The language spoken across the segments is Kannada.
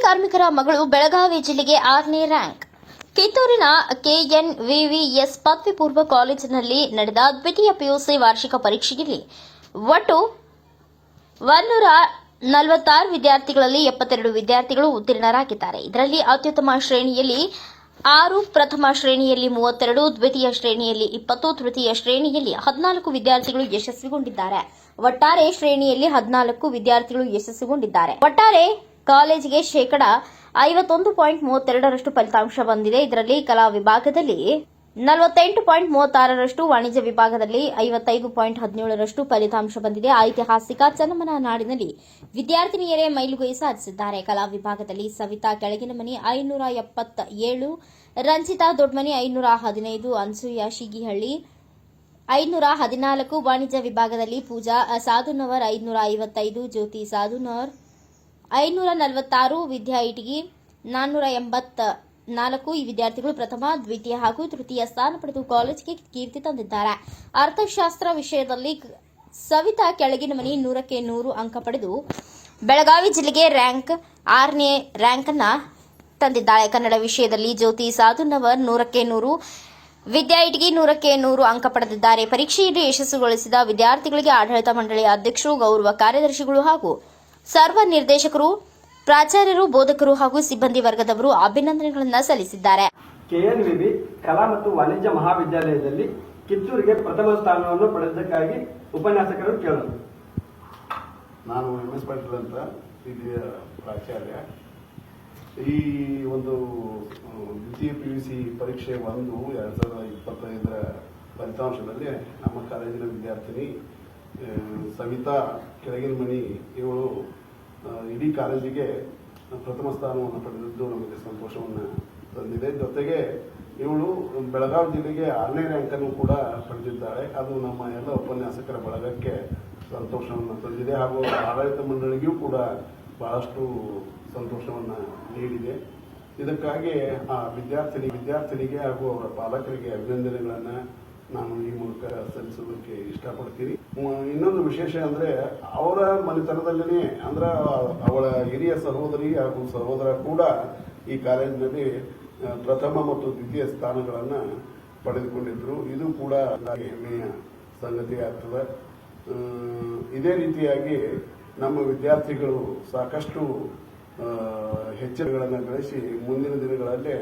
ಕಾರ್ಮಿಕರ ಮಗಳು ಬೆಳಗಾವಿ ಜಿಲ್ಲೆಗೆ 6ನೇ ರ್ಯಾಂಕ್. ಕಿತ್ತೂರಿನ ಕೆಎನ್ವಿವಿಎಸ್ ಪದವಿ ಪೂರ್ವ ಕಾಲೇಜಿನಲ್ಲಿ ನಡೆದ ದ್ವಿತೀಯ ಪಿಯುಸಿ ವಾರ್ಷಿಕ ಪರೀಕ್ಷೆಯಲ್ಲಿ ಒಟ್ಟು 146 ವಿದ್ಯಾರ್ಥಿಗಳಲ್ಲಿ 72 ವಿದ್ಯಾರ್ಥಿಗಳು ಉತ್ತೀರ್ಣರಾಗಿದ್ದಾರೆ. ಇದರಲ್ಲಿ ಅತ್ಯುತ್ತಮ ಶ್ರೇಣಿಯಲ್ಲಿ 6, ಪ್ರಥಮ ಶ್ರೇಣಿಯಲ್ಲಿ 32, ದ್ವಿತೀಯ ಶ್ರೇಣಿಯಲ್ಲಿ 20, ತೃತೀಯ ಶ್ರೇಣಿಯಲ್ಲಿ 14 ವಿದ್ಯಾರ್ಥಿಗಳು ಯಶಸ್ವಿಗೊಂಡಿದ್ದಾರೆ. ಒಟ್ಟಾರೆ ಶ್ರೇಣಿಯಲ್ಲಿ 14 ವಿದ್ಯಾರ್ಥಿಗಳು ಯಶಸ್ವಿಗೊಂಡಿದ್ದಾರೆ. ಒಟ್ಟಾರೆ ಕಾಲೇಜಿಗೆ ಶೇಕಡ 51.32% ಫಲಿತಾಂಶ ಬಂದಿದೆ. ಇದರಲ್ಲಿ ಕಲಾ ವಿಭಾಗದಲ್ಲಿ 48.36%, ವಾಣಿಜ್ಯ ವಿಭಾಗದಲ್ಲಿ 55.17% ಫಲಿತಾಂಶ ಬಂದಿದೆ. ಐತಿಹಾಸಿಕ ಚೆನ್ನಮ್ಮನ ನಾಡಿನಲ್ಲಿ ವಿದ್ಯಾರ್ಥಿನಿಯರೇ ಮೈಲುಗೈ ಸಾಧಿಸಿದ್ದಾರೆ. ಕಲಾ ವಿಭಾಗದಲ್ಲಿ ಸವಿತಾ ಕೆಳಗಿನಮನಿ 577, ರಂಜಿತಾ ದೊಡ್ಡಮನಿ 515, ಅನ್ಸೂಯ ಶಿಗಿಹಳ್ಳಿ 514, ವಾಣಿಜ್ಯ ವಿಭಾಗದಲ್ಲಿ ಪೂಜಾ ಸಾಧುನವರ್ 555, ಜ್ಯೋತಿ ಸಾಧುನವರ್ 546, ವಿದ್ಯಾ ಇಟಗಿ 484 ಈ ವಿದ್ಯಾರ್ಥಿಗಳು ಪ್ರಥಮ, ದ್ವಿತೀಯ ಹಾಗೂ ತೃತೀಯ ಸ್ಥಾನ ಪಡೆದು ಕಾಲೇಜಿಗೆ ಕೀರ್ತಿ ತಂದಿದ್ದಾರೆ. ಅರ್ಥಶಾಸ್ತ್ರ ವಿಷಯದಲ್ಲಿ ಸವಿತಾ ಕೆಳಗಿನಮನಿ 100ಕ್ಕೆ 100 ಅಂಕ ಪಡೆದು ಬೆಳಗಾವಿ ಜಿಲ್ಲೆಗೆ 6ನೇ ರ್ಯಾಂಕ್ ಅನ್ನು ತಂದಿದ್ದಾಳೆ. ಕನ್ನಡ ವಿಷಯದಲ್ಲಿ ಜ್ಯೋತಿ ಸಾಧುನವರ್ 100ಕ್ಕೆ 100, ವಿದ್ಯಾ ಇಟಗಿ 100ಕ್ಕೆ 100 ಅಂಕ ಪಡೆದಿದ್ದಾರೆ. ಪರೀಕ್ಷೆಯಲ್ಲಿ ಯಶಸ್ಸುಗೊಳಿಸಿದ ವಿದ್ಯಾರ್ಥಿಗಳಿಗೆ ಆಡಳಿತ ಮಂಡಳಿಯ ಅಧ್ಯಕ್ಷರು, ಗೌರವ ಕಾರ್ಯದರ್ಶಿಗಳು ಹಾಗೂ ಸರ್ವ ನಿರ್ದೇಶಕರು, ಪ್ರಾಚಾರ್ಯರು, ಬೋಧಕರು ಹಾಗೂ ಸಿಬ್ಬಂದಿ ವರ್ಗದವರು ಅಭಿನಂದನೆಗಳನ್ನು ಸಲ್ಲಿಸಿದ್ದಾರೆ. ಕೆಎನ್ವಿವಿ ಕಲಾ ಮತ್ತು ವಾಣಿಜ್ಯ ಮಹಾವಿದ್ಯಾಲಯದಲ್ಲಿ ಕಿತ್ತೂರಿಗೆ ಪ್ರಥಮ ಸ್ಥಾನವನ್ನು ಪಡೆದಕ್ಕಾಗಿ ಉಪನ್ಯಾಸಕರು ಕೇಳೋಣ. ನಾನು MS ಪಾಟೀಲ್ ಅಂತ ಹಿರಿಯ ಪ್ರಾಚಾರ್ಯ. ಈ ಒಂದು ದ್ವಿತೀಯ PUC ಪರೀಕ್ಷೆ 1/2025 ಫಲಿತಾಂಶದಲ್ಲಿ ನಮ್ಮ ಕಾಲೇಜಿನ ವಿದ್ಯಾರ್ಥಿನಿ ಸವಿತಾ ಕೆಳಗಿನಮನಿ ಇವಳು ಇಡೀ ಕಾಲೇಜಿಗೆ ಪ್ರಥಮ ಸ್ಥಾನವನ್ನು ಪಡೆದಿದ್ದು ನಮಗೆ ಸಂತೋಷವನ್ನು ತಂದಿದೆ. ಜೊತೆಗೆ ಇವಳು ಬೆಳಗಾವಿ ಜಿಲ್ಲೆಗೆ 6ನೇ ರ್ಯಾಂಕನ್ನು ಕೂಡ ಪಡೆದಿದ್ದಾಳೆ. ಅದು ನಮ್ಮ ಎಲ್ಲ ಉಪನ್ಯಾಸಕರ ಬಳಗಕ್ಕೆ ಸಂತೋಷವನ್ನು ತಂದಿದೆ ಹಾಗೂ ಆಡಳಿತ ಮಂಡಳಿಗೂ ಕೂಡ ಬಹಳಷ್ಟು ಸಂತೋಷವನ್ನು ನೀಡಿದೆ. ಇದಕ್ಕಾಗಿ ಆ ವಿದ್ಯಾರ್ಥಿನಿಗೆ ಹಾಗೂ ಅವರ ಪಾಲಕರಿಗೆ ಅಭಿನಂದನೆಗಳನ್ನು ನಾನು ಈ ಮೂಲಕ ಸಲ್ಲಿಸೋದಕ್ಕೆ ಇಷ್ಟಪಡ್ತೀನಿ. ಇನ್ನೊಂದು ವಿಶೇಷ ಅಂದರೆ ಅವರ ಮನೆತನದಲ್ಲೇ ಅಂದ್ರೆ ಅವಳ ಹಿರಿಯ ಸಹೋದರಿ ಹಾಗೂ ಸಹೋದರ ಕೂಡ ಈ ಕಾಲೇಜಿನಲ್ಲಿ ಪ್ರಥಮ ಮತ್ತು ದ್ವಿತೀಯ ಸ್ಥಾನಗಳನ್ನು ಪಡೆದುಕೊಂಡಿದ್ರು. ಇದು ಕೂಡ ಹೆಮ್ಮೆಯ ಸಂಗತಿ ಆಗ್ತದೆ. ಇದೇ ರೀತಿಯಾಗಿ ನಮ್ಮ ವಿದ್ಯಾರ್ಥಿಗಳು ಸಾಕಷ್ಟು ಹೆಚ್ಚಳಗಳನ್ನು ಗಳಿಸಿ ಮುಂದಿನ ದಿನಗಳಲ್ಲಿ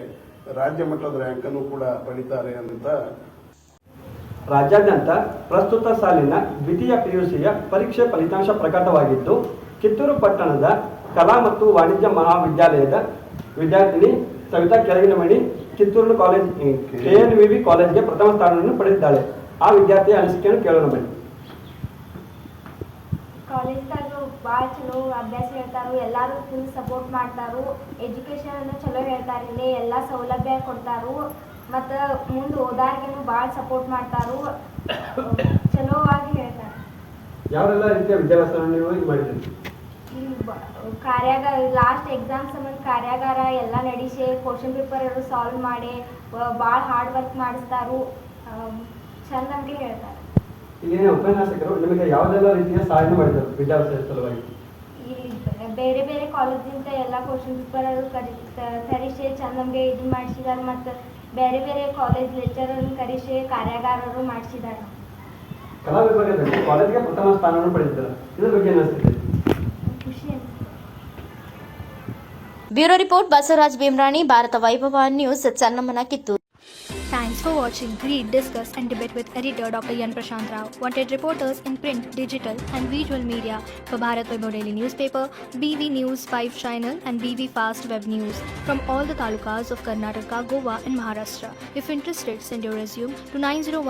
ರಾಜ್ಯ ಮಟ್ಟದ ರ್ಯಾಂಕನ್ನು ಕೂಡ ಪಡಿತಾರೆ ಅಂತ. ರಾಜ್ಯಾದ್ಯಂತ ಪ್ರಸ್ತುತ ಸಾಲಿನ ದ್ವಿತೀಯ PUCಯ ಪರೀಕ್ಷೆ ಫಲಿತಾಂಶ ಪ್ರಕಟವಾಗಿದ್ದು, ಕಿತ್ತೂರು ಪಟ್ಟಣದ ಕಲಾ ಮತ್ತು ವಾಣಿಜ್ಯ ಮಹಾವಿದ್ಯಾಲಯದ ವಿದ್ಯಾರ್ಥಿನಿ ಸವಿತಾ ಕೆಳಗಿನಮನಿ ಕಿತ್ತೂರು ಕಾಲೇಜ್ KNVV ಕಾಲೇಜ್ಗೆ ಪ್ರಥಮ ಸ್ಥಾನವನ್ನು ಪಡೆದಿದ್ದಾಳೆ. ಆ ವಿದ್ಯಾರ್ಥಿಯ ಅನಿಸಿಕೆಯನ್ನು ಕೇಳೋಣ ಬನ್ನಿ. ಕಾಲೇಜ್ದಾಗು ಭಾಳ ಚಲೋ ಅಭ್ಯಾಸ ಹೇಳ್ತಾರು, ಎಲ್ಲರೂ ಫುಲ್ ಸಪೋರ್ಟ್ ಮಾಡ್ತಾರು, ಎಜುಕೇಶನ್ ಚಲೋ ಹೇಳ್ತಾರೆ, ಇಲ್ಲಿ ಎಲ್ಲ ಸೌಲಭ್ಯ ಕೊಡ್ತಾರು, ಮತ್ತು ಮುಂದೆ ಓದಾರ್ಗೇನು ಭಾಳ ಸಪೋರ್ಟ್ ಮಾಡ್ತಾರು, ಚಲೋವಾಗಿ ಹೇಳ್ತಾರೆ. ಯಾವೆಲ್ಲ ರೀತಿಯ ವಿದ್ಯಾಭ್ಯಾಸವನ್ನು ನೀವು ಮಾಡಿದ್ರಿ? ಕಾರ್ಯಾಗಾರ ಲಾಸ್ಟ್ ಎಕ್ಸಾಮ್ ಸಂಬಂಧ ಕಾರ್ಯಾಗಾರ ಎಲ್ಲ ನಡೆಸಿ ಕ್ವಶನ್ ಪೇಪರ್ ಎಲ್ಲ ಸಾಲ್ವ್ ಮಾಡಿ ಭಾಳ ಹಾರ್ಡ್ ವರ್ಕ್ ಮಾಡಿಸ್ತಾರು, ಚೆಂದಂಗೆ ಹೇಳ್ತಾರೆ. ಇಲ್ಲಿನ ಉಪನ್ಯಾಸಕರು ನಿಮಗೆ ಯಾವುದೆಲ್ಲ ರೀತಿಯ ಸಹಾಯ ಮಾಡಿದರು ವಿದ್ಯಾಭ್ಯಾಸ ಸಲುವಾಗಿ? ಇಲ್ಲಿ ಬೇರೆ ಬೇರೆ ಕಾಲೇಜಿಂದ ಎಲ್ಲ ಕ್ವಶನ್ ಪೇಪರ್ ಕರಿಸಿ ಚೆಂದಂಗೆ ಇದು ಮಾಡಿಸಿದಾರೆ, ಮತ್ತು ಬೇರೆ ಬೇರೆ ಕಾಲೇಜ್ ಲೆಕ್ಚರನ್ನು ಕರೆಸಿ ಕಾರ್ಯಾಗಾರರು ಮಾಡಿಸಿದ್ದಾರೆ. ಕಲಾ ವಿಭಾಗದಲ್ಲಿ ಕಾಲೇಜಿಗೆ ಪ್ರಥಮ ಸ್ಥಾನವನ್ನು ಪಡೆದಿದ್ದಾರೆ, ಇದರ ಬಗ್ಗೆ ಏನಿಸುತ್ತೆ? ಖುಷಿ ಅಂತ. Bureau report Basavaraj Bhimarani, Bharat Vaibhav news, ಚೆನ್ನಮ್ಮನ, Kittur. Thanks for watching Read, Discuss and Debate with editor Dr. Yan Prashant Rao. Wanted reporters in print, digital and visual media for Bharat Vaibhav Daily Newspaper, BV News 5 Channel and BV Fast Web News from all the talukas of Karnataka, Goa and Maharashtra. If interested, send your resume to 901